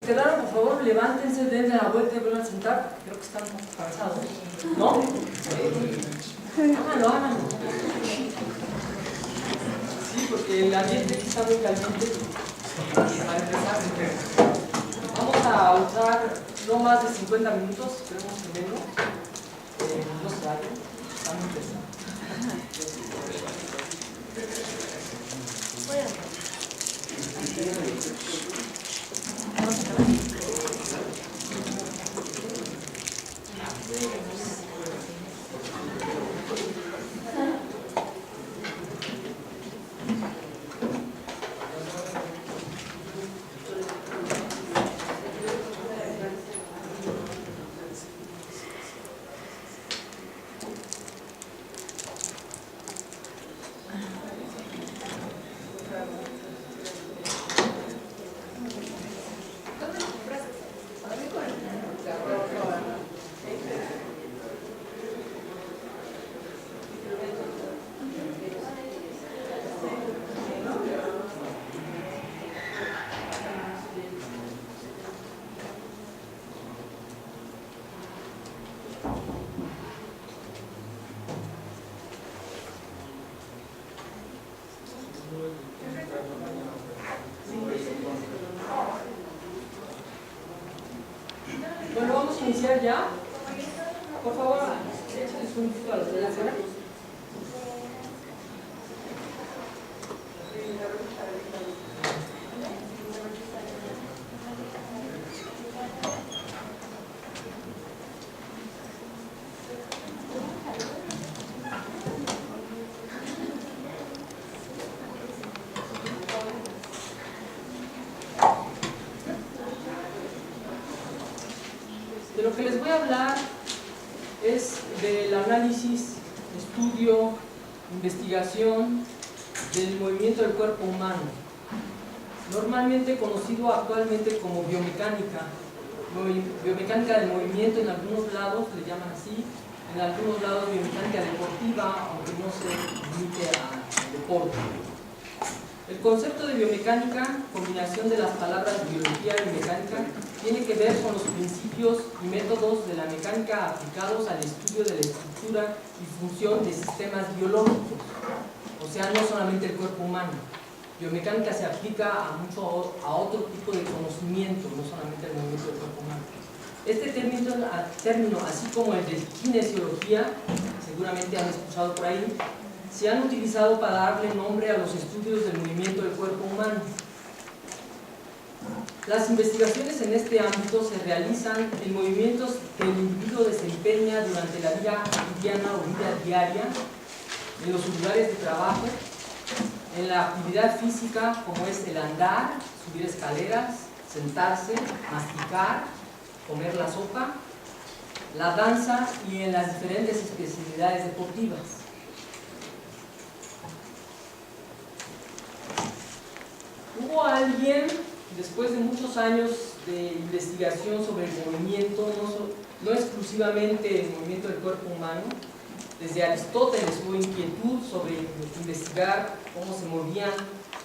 quedaron, por favor, levántense, denle la vuelta y vuelvan a sentar, creo que están un poco cansados, ¿no? Háganlo. Sí, porque el ambiente aquí está muy caliente. Para empezar, vamos a usar no más de 50 minutos, esperemos que menos. No se vayan, está muy pesado. Bueno, vamos a iniciar ya. Por favor, échales un poquito a los de la cena. De lo que les voy a hablar es del análisis, estudio, investigación del movimiento del cuerpo humano, normalmente conocido actualmente como biomecánica, biomecánica del movimiento. En algunos lados le llaman así, en algunos lados biomecánica deportiva, aunque no se limite al deporte. El concepto de biomecánica, combinación de las palabras biología y mecánica, tiene que ver con los principios y métodos de la mecánica aplicados al estudio de la estructura y función de sistemas biológicos, o sea, no solamente el cuerpo humano. Biomecánica se aplica a otro tipo de conocimiento, no solamente al movimiento del cuerpo humano. Este término, así como el de kinesiología, seguramente han escuchado por ahí, se han utilizado para darle nombre a los estudios del movimiento del cuerpo humano. Las investigaciones en este ámbito se realizan en movimientos que el individuo desempeña durante la vida cotidiana o vida diaria, en los lugares de trabajo, en la actividad física como es el andar, subir escaleras, sentarse, masticar, comer la sopa, la danza y en las diferentes especialidades deportivas. Hubo alguien, después de muchos años de investigación sobre el movimiento, no exclusivamente el movimiento del cuerpo humano, desde Aristóteles hubo inquietud sobre investigar cómo se movían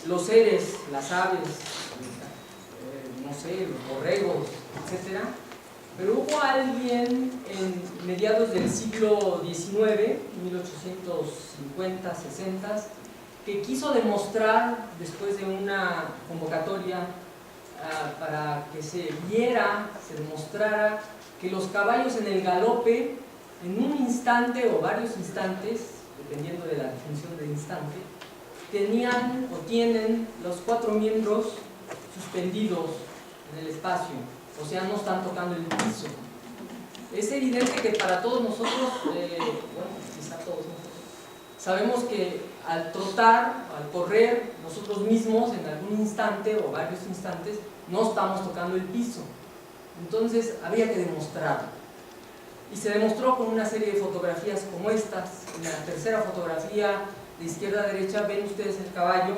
los seres, las aves, no sé, los borregos, etc. Pero hubo alguien en mediados del siglo XIX, 1850, 60, que quiso demostrar, después de una convocatoria para que se viera, se demostrara que los caballos en el galope, en un instante o varios instantes, dependiendo de la definición del instante, tenían o tienen los 4 miembros suspendidos en el espacio, o sea, no están tocando el piso. Es evidente que para todos nosotros, bueno, quizá todos nosotros, sabemos que al trotar, al correr, nosotros mismos en algún instante o varios instantes no estamos tocando el piso. Entonces había que demostrarlo. Y se demostró con una serie de fotografías como estas. En la tercera fotografía, de izquierda a derecha, ven ustedes el caballo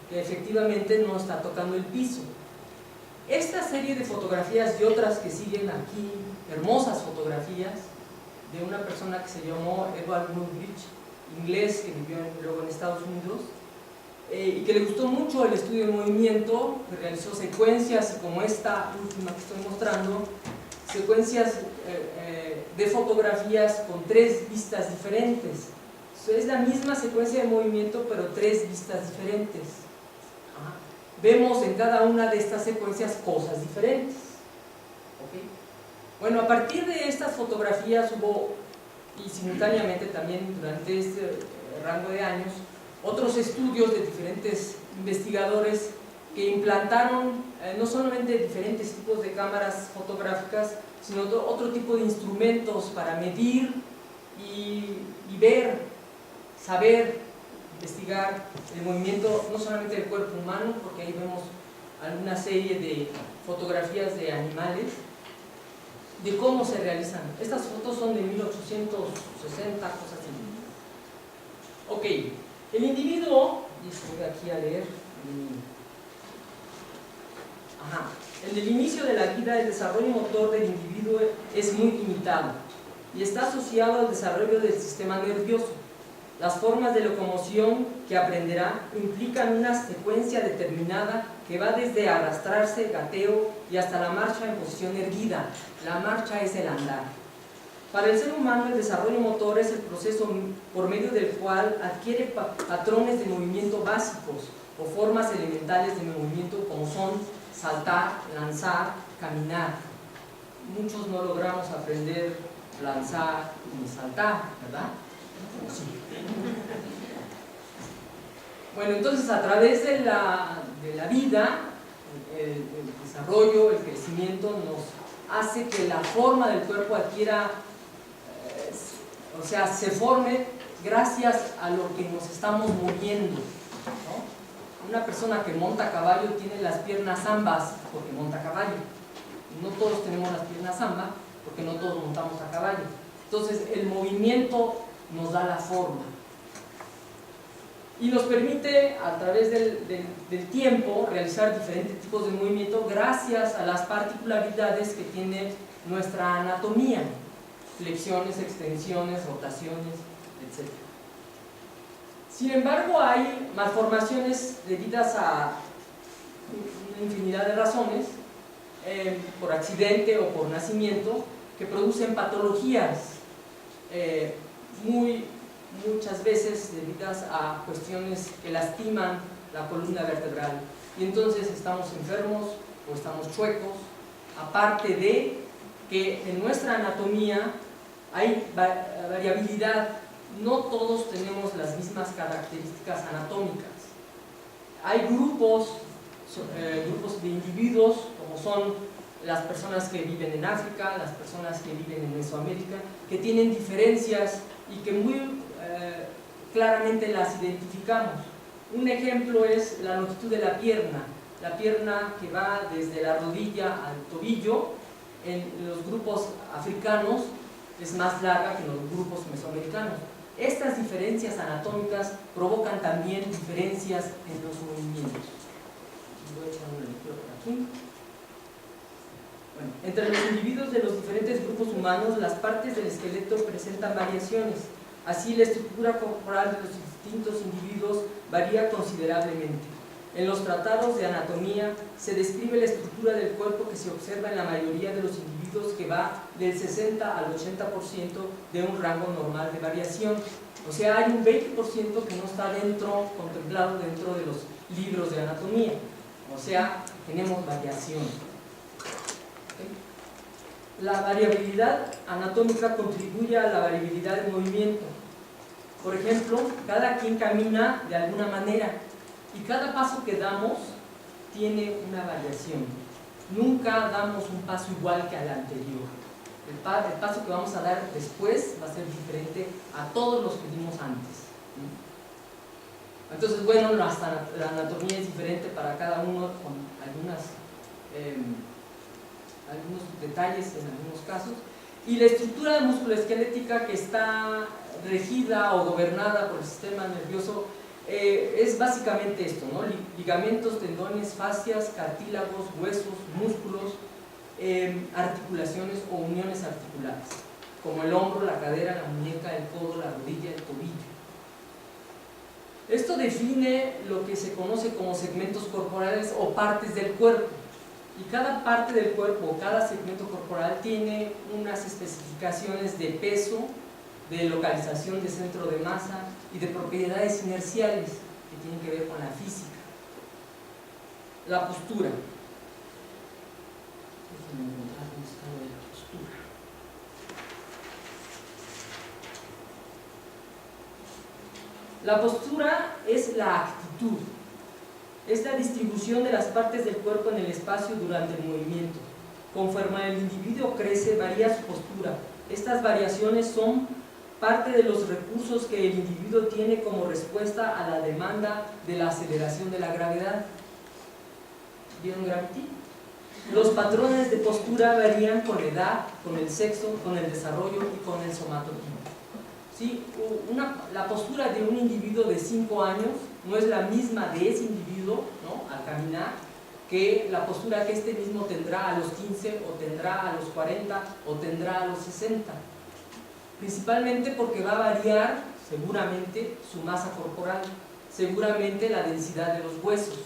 que efectivamente no está tocando el piso. Esta serie de fotografías y otras que siguen aquí, hermosas fotografías, de una persona que se llamó Edward Muybridge, inglés, que vivió luego en Estados Unidos, y que le gustó mucho el estudio de movimiento, que realizó secuencias como esta última que estoy mostrando, secuencias de fotografías con 3 vistas diferentes. Es la misma secuencia de movimiento, pero 3 vistas diferentes. Vemos en cada una de estas secuencias cosas diferentes. ¿Okay? Bueno, a partir de estas fotografías hubo, y simultáneamente también durante este rango de años, otros estudios de diferentes investigadores que implantaron no solamente diferentes tipos de cámaras fotográficas, sino otro tipo de instrumentos para medir y ver, saber, investigar el movimiento no solamente del cuerpo humano, porque ahí vemos alguna serie de fotografías de animales, de cómo se realizan. Estas fotos son de 1860, cosas así. Ok, el individuo, y estoy aquí a leer, en el inicio de la vida el desarrollo motor del individuo es muy limitado y está asociado al desarrollo del sistema nervioso. Las formas de locomoción que aprenderá implican una secuencia determinada que va desde arrastrarse, gateo y hasta la marcha en posición erguida. La marcha es el andar. Para el ser humano, el desarrollo motor es el proceso por medio del cual adquiere patrones de movimiento básicos o formas elementales de movimiento como son saltar, lanzar, caminar. Muchos no logramos aprender lanzar ni saltar, ¿verdad? Sí. Bueno, entonces a través de la vida, el desarrollo, el crecimiento nos hace que la forma del cuerpo adquiera, o sea, se forme gracias a lo que nos estamos moviendo, ¿no? Una persona que monta a caballo tiene las piernas ambas porque monta a caballo. No todos tenemos las piernas ambas porque no todos montamos a caballo. Entonces el movimiento nos da la forma y nos permite a través del tiempo realizar diferentes tipos de movimiento gracias a las particularidades que tiene nuestra anatomía, flexiones, extensiones, rotaciones, etc. Sin embargo, hay malformaciones debidas a una infinidad de razones, por accidente o por nacimiento, que producen patologías muchas veces debidas a cuestiones que lastiman la columna vertebral y entonces estamos enfermos o estamos chuecos, aparte de que en nuestra anatomía hay variabilidad, no todos tenemos las mismas características anatómicas. Hay grupos de individuos como son las personas que viven en África, las personas que viven en Mesoamérica, que tienen diferencias y que muy claramente las identificamos. Un ejemplo es la longitud de la pierna que va desde la rodilla al tobillo. En los grupos africanos es más larga que en los grupos mesoamericanos. Estas diferencias anatómicas provocan también diferencias en los movimientos. Voy a echar una lectura por aquí. Bueno, entre los individuos de los diferentes grupos humanos, las partes del esqueleto presentan variaciones. Así, la estructura corporal de los distintos individuos varía considerablemente. En los tratados de anatomía se describe la estructura del cuerpo que se observa en la mayoría de los individuos, que va del 60 al 80% de un rango normal de variación. O sea, hay un 20% que no está contemplado dentro de los libros de anatomía. O sea, tenemos variación. La variabilidad anatómica contribuye a la variabilidad de movimiento. Por ejemplo, cada quien camina de alguna manera y cada paso que damos tiene una variación. Nunca damos un paso igual que al anterior. El paso que vamos a dar después va a ser diferente a todos los que dimos antes. Entonces, bueno, la anatomía es diferente para cada uno, con algunos detalles en algunos casos, y la estructura musculoesquelética que está regida o gobernada por el sistema nervioso es básicamente esto, ¿no? Ligamentos, tendones, fascias, cartílagos, huesos, músculos, articulaciones o uniones articulares, como el hombro, la cadera, la muñeca, el codo, la rodilla, el tobillo. Esto define lo que se conoce como segmentos corporales o partes del cuerpo. Y cada parte del cuerpo, cada segmento corporal tiene unas especificaciones de peso, de localización de centro de masa y de propiedades inerciales que tienen que ver con la física. La postura. Déjenme encontrar dónde está lo de la postura. La postura es la actitud, es la distribución de las partes del cuerpo en el espacio durante el movimiento. Conforme el individuo crece, varía su postura. Estas variaciones son parte de los recursos que el individuo tiene como respuesta a la demanda de la aceleración de la gravedad. ¿Vieron Gravity? Los patrones de postura varían con la edad, con el sexo, con el desarrollo y con el somatotipo. ¿Sí? La postura de un individuo de 5 años no es la misma de ese individuo, ¿no?, al caminar, que la postura que este mismo tendrá a los 15, o tendrá a los 40, o tendrá a los 60. Principalmente porque va a variar, seguramente, su masa corporal, seguramente la densidad de los huesos,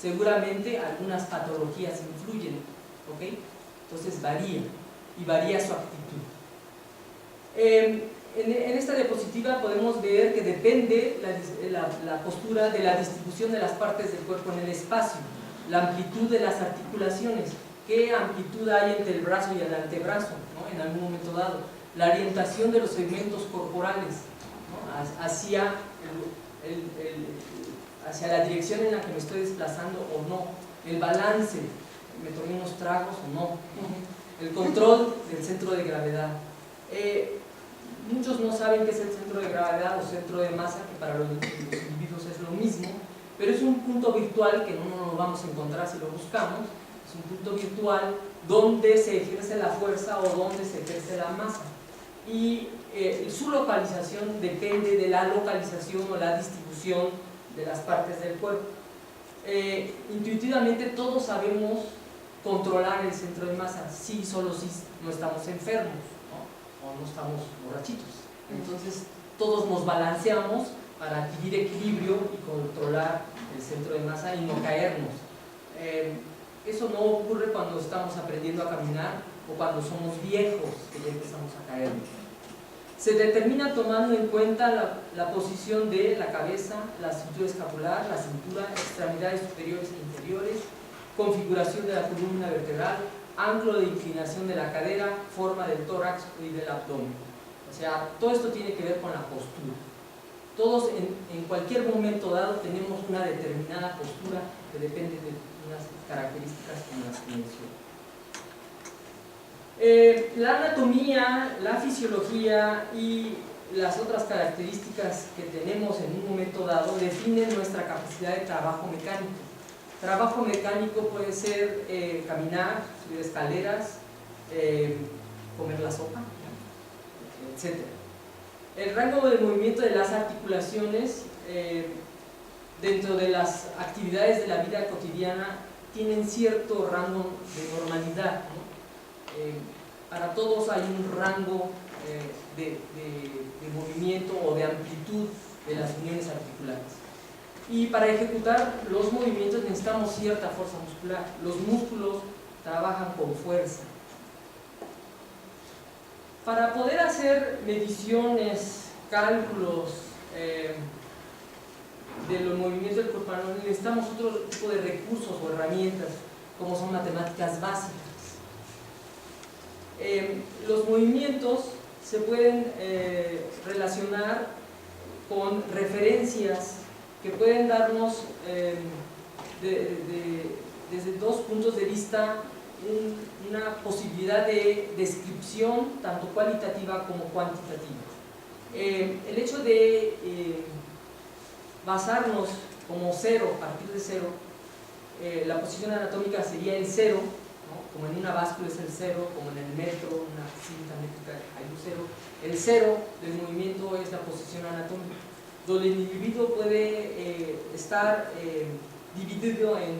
seguramente algunas patologías influyen, ¿ok? Entonces varía, y varía su actitud. En esta diapositiva podemos ver que depende la postura de la distribución de las partes del cuerpo en el espacio, la amplitud de las articulaciones, qué amplitud hay entre el brazo y el antebrazo, ¿no?, en algún momento dado, la orientación de los segmentos corporales, ¿no?, hacia la dirección en la que me estoy desplazando o no, el balance, me tomé unos tragos o no, el control del centro de gravedad. Muchos no saben qué es el centro de gravedad o centro de masa, que para los individuos es lo mismo, pero es un punto virtual que no nos vamos a encontrar si lo buscamos. Es un punto virtual donde se ejerce la fuerza o donde se ejerce la masa. Y su localización depende de la localización o la distribución de las partes del cuerpo. Intuitivamente todos sabemos controlar el centro de masa, sí, solo si no estamos enfermos, ¿no?, o no estamos borrachitos. Entonces todos nos balanceamos para adquirir equilibrio y controlar el centro de masa y no caernos. Eso no ocurre cuando estamos aprendiendo a caminar o cuando somos viejos, que ya empezamos a caernos. Se determina tomando en cuenta la posición de la cabeza, la cintura escapular, la cintura, extremidades superiores e inferiores, configuración de la columna vertebral, ángulo de inclinación de la cadera, forma del tórax y del abdomen. O sea, todo esto tiene que ver con la postura. Todos en cualquier momento dado tenemos una determinada postura que depende de unas características como las que mencioné. La anatomía, la fisiología y las otras características que tenemos en un momento dado definen nuestra capacidad de trabajo mecánico. Trabajo mecánico puede ser caminar, subir escaleras, comer la sopa, etc. El rango de movimiento de las articulaciones dentro de las actividades de la vida cotidiana tienen cierto rango de normalidad, ¿no? Para todos hay un rango de movimiento o de amplitud de las uniones articulares. Y para ejecutar los movimientos necesitamos cierta fuerza muscular. Los músculos trabajan con fuerza. Para poder hacer mediciones, cálculos de los movimientos del cuerpo, necesitamos otro tipo de recursos o herramientas, como son matemáticas básicas. Los movimientos se pueden relacionar con referencias que pueden darnos desde dos puntos de vista una posibilidad de descripción tanto cualitativa como cuantitativa. El hecho de basarnos como cero, partir de cero, la posición anatómica sería el cero, ¿no? Como en una báscula es el cero, como en el metro, una cinta métrica hay un cero. El cero del movimiento es la posición anatómica, donde el individuo puede estar dividido en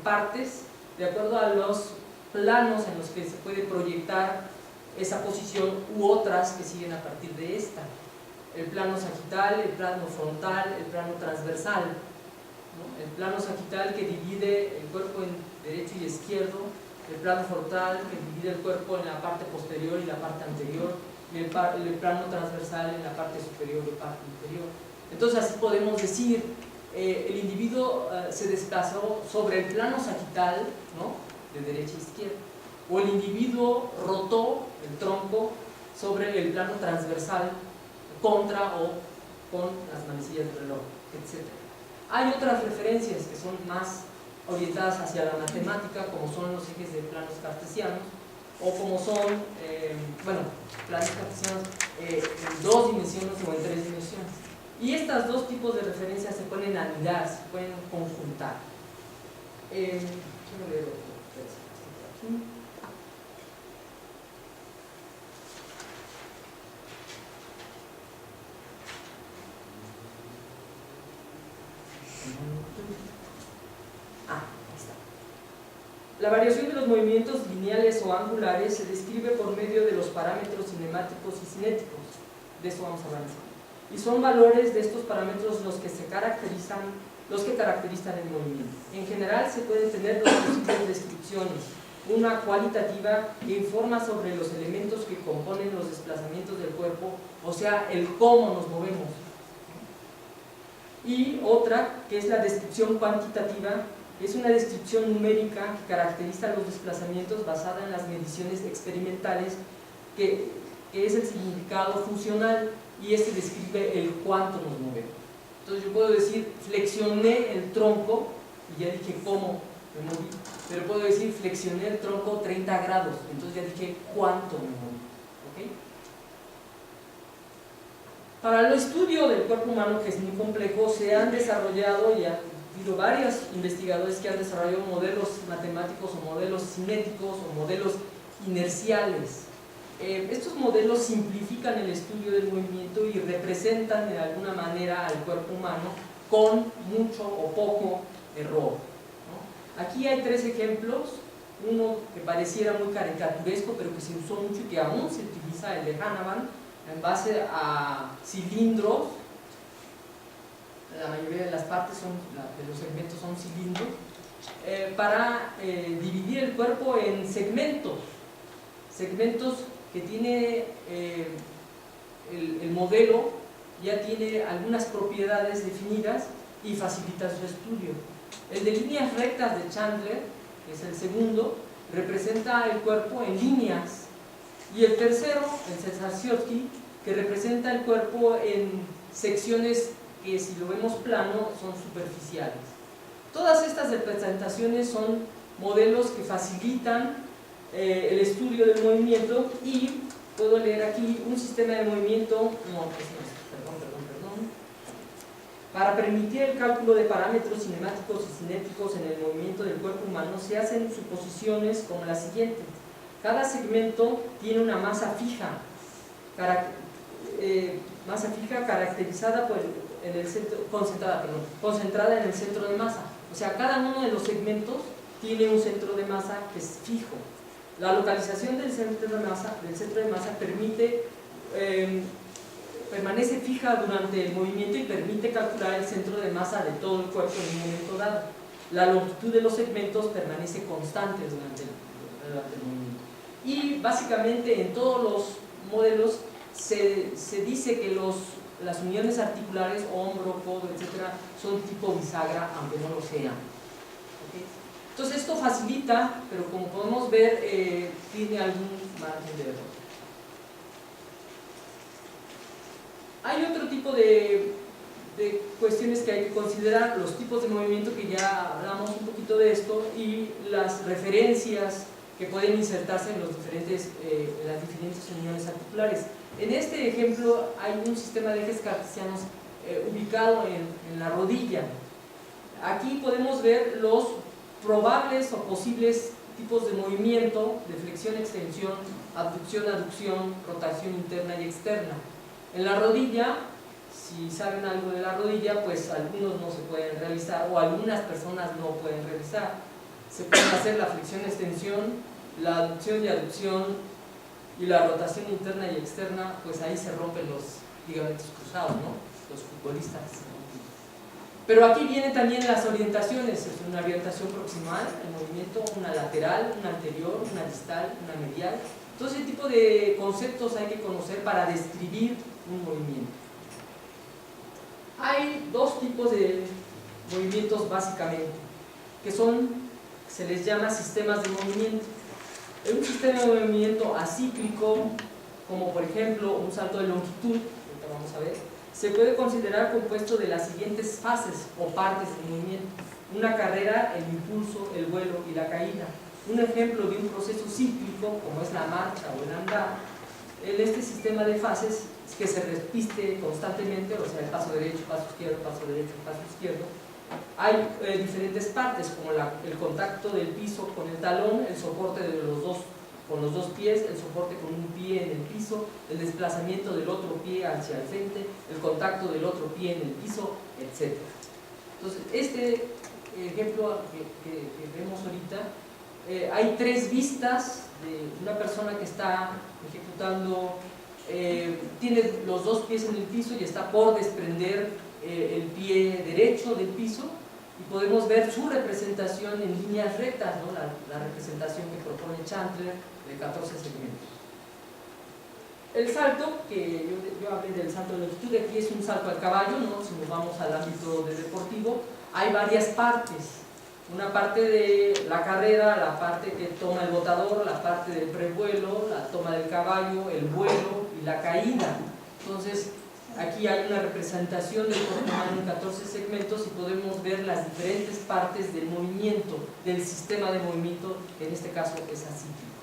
partes de acuerdo a los planos en los que se puede proyectar esa posición u otras que siguen a partir de esta. el plano sagital, el plano frontal, el plano transversal, ¿no? El plano sagital que divide el cuerpo en derecho y izquierdo, el plano frontal que divide el cuerpo en la parte posterior y la parte anterior, y el plano transversal en la parte superior y parte inferior. Entonces así podemos decir, el individuo se desplazó sobre el plano sagital, ¿no?, de derecha a izquierda, o el individuo rotó el tronco sobre el plano transversal contra o con las manecillas del reloj, etc. Hay otras referencias que son más orientadas hacia la matemática, como son los ejes de planos cartesianos, o como son, planos cartesianos en 2 dimensiones o en 3 dimensiones. Y estos dos tipos de referencias se pueden anidar, se pueden conjuntar. Quiero leer otro texto aquí. La variación de los movimientos lineales o angulares se describe por medio de los parámetros cinemáticos y cinéticos. De eso vamos a hablar. Y son valores de estos parámetros los que caracterizan el movimiento. En general se pueden tener dos posibles descripciones. Una cualitativa que informa sobre los elementos que componen los desplazamientos del cuerpo, o sea, el cómo nos movemos. Y otra que es la descripción cuantitativa, es una descripción numérica que caracteriza los desplazamientos basada en las mediciones experimentales, que es el significado funcional, y este describe el cuánto nos movemos. Entonces yo puedo decir, flexioné el tronco, y ya dije cómo me moví, pero puedo decir, flexioné el tronco 30 grados, entonces ya dije cuánto me moví. ¿Okay? Para el estudio del cuerpo humano, que es muy complejo, se han desarrollado, y ha habido varios investigadores que han desarrollado modelos matemáticos o modelos cinéticos o modelos inerciales. Estos modelos simplifican el estudio del movimiento y representan de alguna manera al cuerpo humano con mucho o poco error, ¿no? Aquí hay 3 ejemplos, uno que pareciera muy caricaturesco pero que se usó mucho y que aún se utiliza, el de Hanavan, en base a cilindros. La mayoría de las partes de los segmentos son cilindros, para dividir el cuerpo en segmentos que tiene el modelo, ya tiene algunas propiedades definidas y facilita su estudio. El de líneas rectas de Chandler, que es el segundo, representa el cuerpo en líneas, y el tercero, el Cesarziowski, que representa el cuerpo en secciones que, si lo vemos plano, son superficiales. Todas estas representaciones son modelos que facilitan el estudio del movimiento, y puedo leer aquí un sistema de movimiento, Para permitir el cálculo de parámetros cinemáticos y cinéticos en el movimiento del cuerpo humano se hacen suposiciones como la siguiente. Cada segmento tiene una masa fija, caracterizada por concentrada en el centro de masa. O sea, cada uno de los segmentos tiene un centro de masa que es fijo. La localización del centro de masa permanece fija durante el movimiento y permite calcular el centro de masa de todo el cuerpo en un momento dado. La longitud de los segmentos permanece constante durante el movimiento. Y básicamente en todos los modelos se dice que las uniones articulares, hombro, codo, etc., son tipo bisagra, aunque no lo sean. ¿Okay? Entonces esto facilita, pero como podemos ver, tiene algún margen de error. Hay otro tipo de cuestiones que hay que considerar, los tipos de movimiento, que ya hablamos un poquito de esto, y las referencias que pueden insertarse en las diferentes uniones articulares. En este ejemplo hay un sistema de ejes cartesianos ubicado en la rodilla. Aquí podemos ver los probables o posibles tipos de movimiento, de flexión, extensión, abducción, aducción, rotación interna y externa. En la rodilla, si saben algo de la rodilla, pues algunos no se pueden realizar, o algunas personas no pueden realizar. Se pueden hacer la flexión, extensión, la aducción y aducción, y la rotación interna y externa, pues ahí se rompen ligamentos cruzados, ¿no? Los futbolistas, ¿no? Pero aquí vienen también las orientaciones, es una orientación proximal, el movimiento, una lateral, una anterior, una distal, una medial. Todo ese tipo de conceptos hay que conocer para describir un movimiento. Hay dos tipos de movimientos básicamente, que se les llama sistemas de movimiento. Un sistema de movimiento acíclico, como por ejemplo un salto de longitud, ahorita vamos a ver, se puede considerar compuesto de las siguientes fases o partes del movimiento: una carrera, el impulso, el vuelo y la caída. Un ejemplo de un proceso cíclico, como es la marcha o el andar, en este sistema de fases que se repite constantemente, o sea, el paso derecho, paso izquierdo, paso derecho, paso izquierdo, hay diferentes partes, como el contacto del piso con el talón, el soporte de con los dos pies, el soporte con un pie en el piso, el desplazamiento del otro pie hacia el frente, el contacto del otro pie en el piso, etc. Entonces, este ejemplo que vemos ahorita, hay tres vistas de una persona que está ejecutando, tiene los dos pies en el piso y está por desprender el pie derecho del piso, y podemos ver su representación en líneas rectas, ¿no? La representación que propone Chandler de 14 segmentos. El salto, que yo hablé del salto de longitud, aquí es un salto al caballo, ¿no? Si nos vamos al ámbito deportivo, hay varias partes. Una parte de la carrera, la parte que toma el botador, la parte del prevuelo, la toma del caballo, el vuelo y la caída. Entonces, aquí hay una representación del cuerpo humano en 14 segmentos y podemos ver las diferentes partes del movimiento, del sistema de movimiento, que en este caso es acíclico.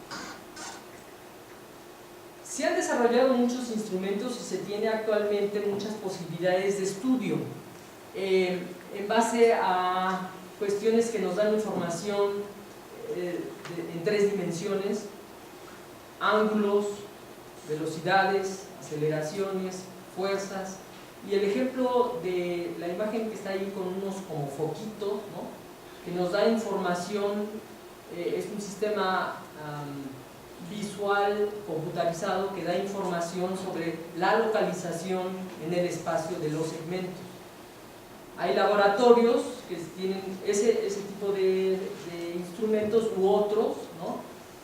Se han desarrollado muchos instrumentos y se tiene actualmente muchas posibilidades de estudio en base a cuestiones que nos dan información en tres dimensiones: ángulos, velocidades, aceleraciones, fuerzas. Y el ejemplo de la imagen que está ahí con unos como foquitos, ¿no? Que nos da información, es un sistema visual computarizado que da información sobre la localización en el espacio de los segmentos. Hay laboratorios que tienen ese tipo de instrumentos u otros, ¿no?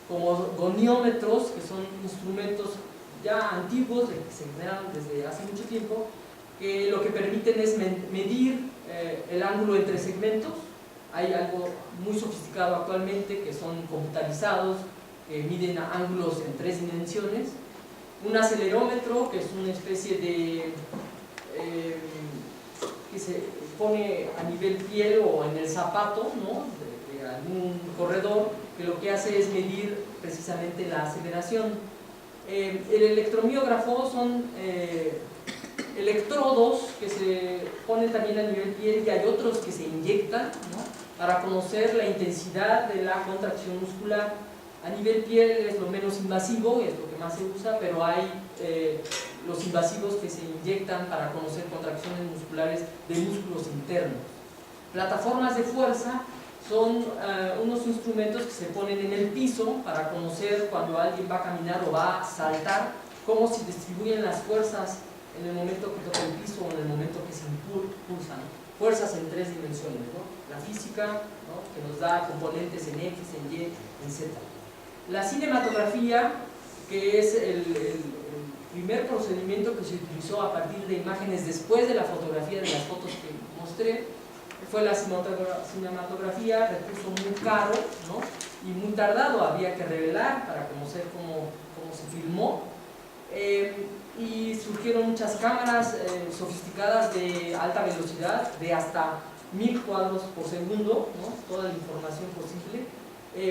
Como goniómetros, que son instrumentos ya antiguos, que se generan desde hace mucho tiempo, que lo que permiten es medir el ángulo entre segmentos. Hay algo muy sofisticado actualmente que son computarizados, que miden ángulos en 3 dimensiones. Un acelerómetro, que es una especie de que se pone a nivel piel o en el zapato, ¿no? de algún corredor, que lo que hace es medir precisamente la aceleración. El electromiógrafo son electrodos que se ponen también a nivel piel, y hay otros que se inyectan, ¿no? Para conocer la intensidad de la contracción muscular. A nivel piel es lo menos invasivo, es lo que más se usa, pero hay los invasivos que se inyectan para conocer contracciones musculares de músculos internos. Plataformas de fuerza son unos instrumentos que se ponen en el piso para conocer cuando alguien va a caminar o va a saltar, cómo se distribuyen las fuerzas en el momento que toca el piso o en el momento que se impulsan. Fuerzas en 3 dimensiones, ¿no? La física, ¿no? Que nos da componentes en X, en Y, en Z. La cinematografía, que es el primer procedimiento que se utilizó a partir de imágenes después de la fotografía, de las fotos que mostré, fue la cinematografía, recurso muy caro, ¿no? Y muy tardado, había que revelar para conocer cómo se filmó, y surgieron muchas cámaras sofisticadas de alta velocidad, de hasta 1000 cuadros por segundo, ¿no? Toda la información posible,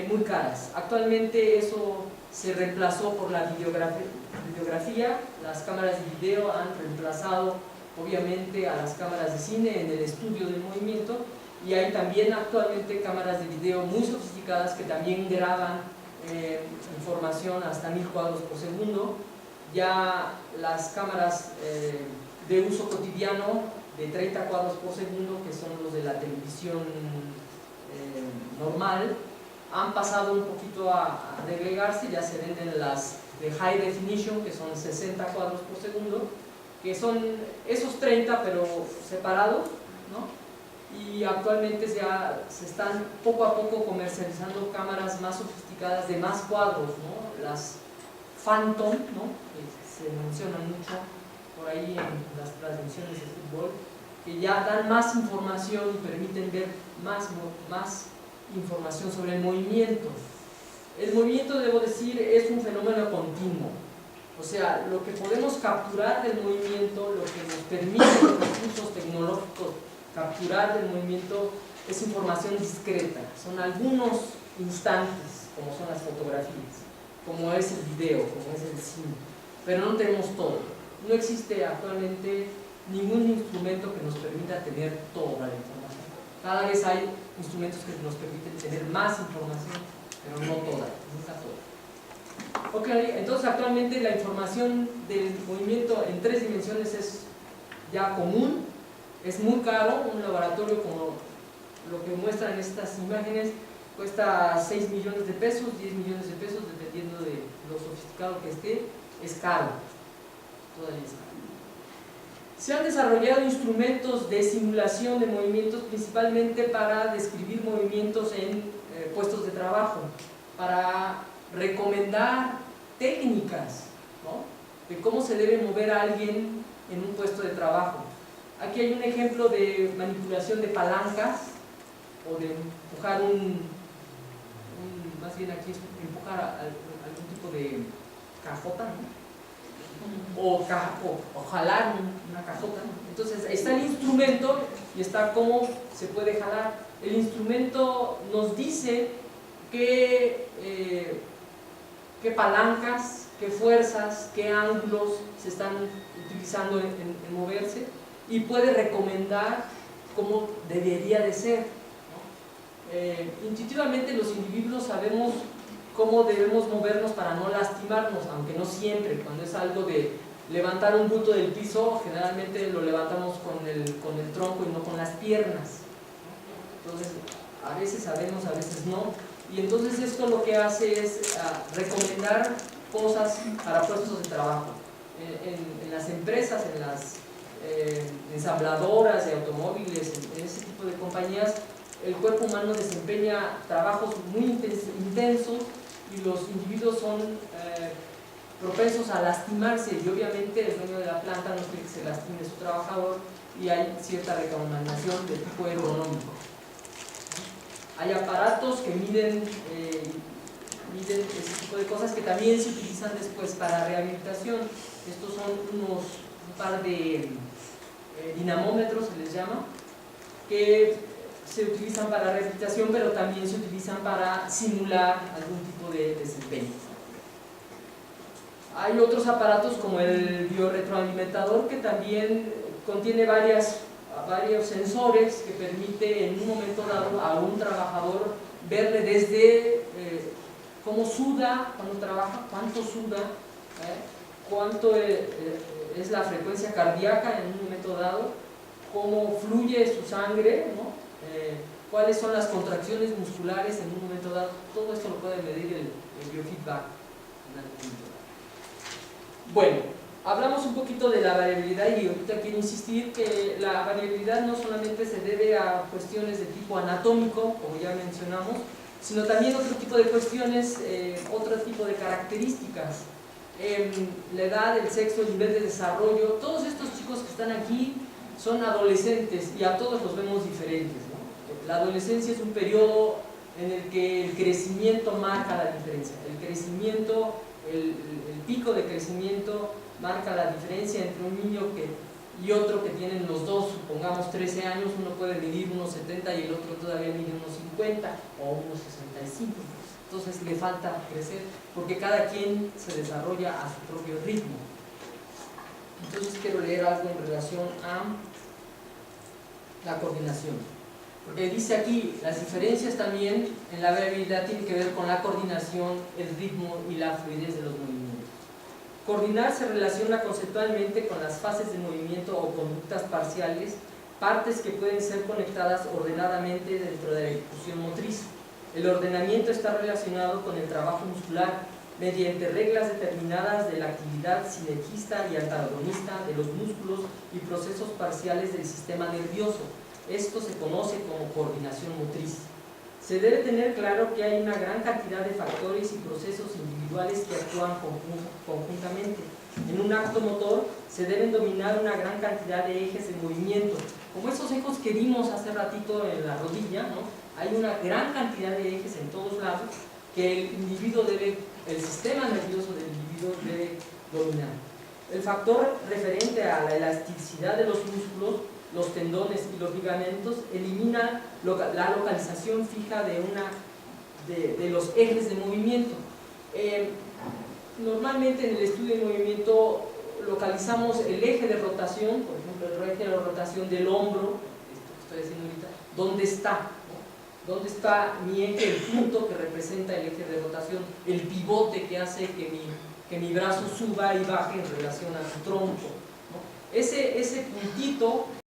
muy caras. Actualmente eso se reemplazó por la videografía. Las cámaras de video han reemplazado obviamente a las cámaras de cine en el estudio del movimiento, y hay también actualmente cámaras de video muy sofisticadas que también graban información hasta 1000 cuadros por segundo. Ya las cámaras de uso cotidiano de 30 cuadros por segundo, que son los de la televisión normal, han pasado un poquito a regregarse. Ya se venden las de high definition, que son 60 cuadros por segundo, que son esos 30 pero separados, ¿no? Y actualmente se están poco a poco comercializando cámaras más sofisticadas de más cuadros, ¿no? Las Phantom, ¿no? Que se mencionan mucho por ahí en las transmisiones de fútbol, que ya dan más información y permiten ver más información sobre el movimiento. El movimiento, debo decir, es un fenómeno continuo. O sea, lo que podemos capturar del movimiento, lo que nos permiten los recursos tecnológicos capturar del movimiento, es información discreta. Son algunos instantes, como son las fotografías, como es el video, como es el cine. Pero no tenemos todo. No existe actualmente ningún instrumento que nos permita tener toda la información. Cada vez hay instrumentos que nos permiten tener más información, pero no toda, nunca toda. Ok, entonces actualmente la información del movimiento en 3 dimensiones es ya común, es muy caro. Un laboratorio como lo que muestran estas imágenes cuesta 6 millones de pesos, 10 millones de pesos, dependiendo de lo sofisticado que esté. Es caro, todavía es caro. Se han desarrollado instrumentos de simulación de movimientos principalmente para describir movimientos en puestos de trabajo, para recomendar técnicas, ¿no?, de cómo se debe mover a alguien en un puesto de trabajo. Aquí hay un ejemplo de manipulación de palancas o de empujar más bien aquí es empujar algún tipo de cajota, ¿no?, o jalar una cajota, ¿no? Entonces está el instrumento y está cómo se puede jalar. El instrumento nos dice qué palancas, qué fuerzas, qué ángulos se están utilizando en moverse, y puede recomendar cómo debería de ser, ¿no? Intuitivamente los individuos sabemos cómo debemos movernos para no lastimarnos, aunque no siempre. Cuando es algo de levantar un bulto del piso, generalmente lo levantamos con el tronco y no con las piernas, ¿no? Entonces a veces sabemos, a veces no, y entonces esto lo que hace es recomendar cosas para puestos de trabajo. En las empresas, en las ensambladoras de automóviles, en ese tipo de compañías, el cuerpo humano desempeña trabajos muy intensos y los individuos son propensos a lastimarse, y obviamente el dueño de la planta no quiere que se lastime su trabajador, y hay cierta recomendación de tipo ergonómico. Hay aparatos que miden ese tipo de cosas, que también se utilizan después para rehabilitación. Estos son un par de dinamómetros, se les llama, que se utilizan para rehabilitación, pero también se utilizan para simular algún tipo de desempeño. Hay otros aparatos como el biorretroalimentador, que también contiene varios sensores que permite en un momento dado a un trabajador verle desde cómo suda cuando trabaja, cuánto suda, cuánto es la frecuencia cardíaca en un momento dado, cómo fluye su sangre, ¿no?, cuáles son las contracciones musculares en un momento dado. Todo esto lo puede medir el biofeedback en algún momento dado. Bueno, hablamos un poquito de la variabilidad, y ahorita quiero insistir que la variabilidad no solamente se debe a cuestiones de tipo anatómico, como ya mencionamos, sino también otro tipo de cuestiones, otro tipo de características. La edad, el sexo, el nivel de desarrollo. Todos estos chicos que están aquí son adolescentes y a todos los vemos diferentes, ¿no? La adolescencia es un periodo en el que el crecimiento marca la diferencia. El crecimiento, el pico de crecimiento marca la diferencia entre un niño y otro que tienen los dos, supongamos 13 años, uno puede medir unos 70 y el otro todavía mide unos 50 o unos 65. Entonces le falta crecer, porque cada quien se desarrolla a su propio ritmo. Entonces quiero leer algo en relación a la coordinación, porque dice aquí, las diferencias también en la variabilidad tienen que ver con la coordinación, el ritmo y la fluidez de los movimientos. Coordinar se relaciona conceptualmente con las fases de movimiento o conductas parciales, partes que pueden ser conectadas ordenadamente dentro de la ejecución motriz. El ordenamiento está relacionado con el trabajo muscular, mediante reglas determinadas de la actividad sinergista y antagonista de los músculos y procesos parciales del sistema nervioso. Esto se conoce como coordinación motriz. Se debe tener claro que hay una gran cantidad de factores y procesos individuales que actúan conjuntamente. En un acto motor se deben dominar una gran cantidad de ejes de movimiento, como esos ejes que vimos hace ratito en la rodilla, ¿no? Hay una gran cantidad de ejes en todos lados que el individuo debe, el sistema nervioso del individuo debe dominar. El factor referente a la elasticidad de los músculos, los tendones y los ligamentos elimina la localización fija de los ejes de movimiento. Normalmente en el estudio de movimiento localizamos el eje de rotación, por ejemplo el eje de rotación del hombro, esto que estoy haciendo ahorita, ¿dónde está? ¿Dónde está mi eje, el punto que representa el eje de rotación, el pivote que hace que mi brazo suba y baje en relación a su tronco, ¿no? Ese puntito